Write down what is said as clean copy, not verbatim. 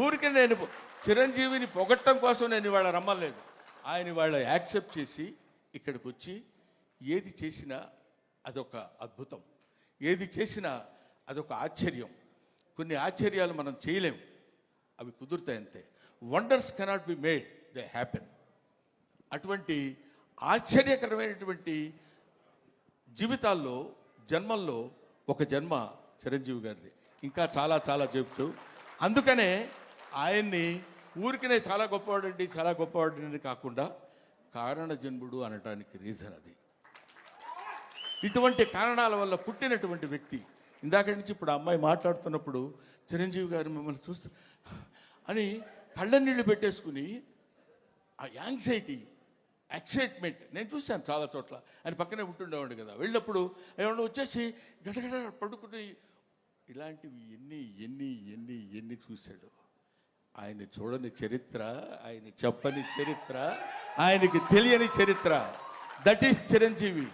ఊరికి నేను చిరంజీవిని పొగట్టం కోసం నేను ఇవాళ రమ్మలేదు. ఆయన ఇవాళ యాక్సెప్ట్ చేసి ఇక్కడికి వచ్చి ఏది చేసినా అదొక అద్భుతం, ఏది చేసినా అదొక ఆశ్చర్యం. కొన్ని ఆశ్చర్యాలు మనం చేయలేం, అవి కుదురుతాయి అంతే. Wonders cannot be made, they happen. అటువంటి ఆశ్చర్యకరమైనటువంటి జీవితాల్లో జన్మల్లో ఒక జన్మ చిరంజీవి గారిది. ఇంకా చాలా చాలా చెప్తూ, అందుకనే ఆయన్ని ఊరికనే చాలా గొప్పవాడండి చాలా గొప్పవాడండి కాకుండా కారణ జన్ముడు అనటానికి రీజన్ అది. ఇటువంటి కారణాల వల్ల పుట్టినటువంటి వ్యక్తి. ఇందాక నుంచి ఇప్పుడు ఆ అమ్మాయి మాట్లాడుతున్నప్పుడు చిరంజీవి గారు మిమ్మల్ని చూస్తూ అని కళ్ళ నీళ్ళు పెట్టేసుకుని ఆ యాంగ్జైటీ, ఎక్సైట్మెంట్ నేను చూశాను చాలా చోట్ల. ఆయన పక్కనే ఉంటుండేవాడు కదా, వెళ్ళినప్పుడు ఏమన్నా వచ్చేసి గడగడ పడుకుని ఇలాంటివి ఎన్ని ఎన్ని ఎన్ని ఎన్ని చూశాడు. ఆయన చూడని చరిత్ర, ఆయన చెప్పని చరిత్ర, ఆయనకి తెలియని చరిత్ర. That is Chiranjeevi.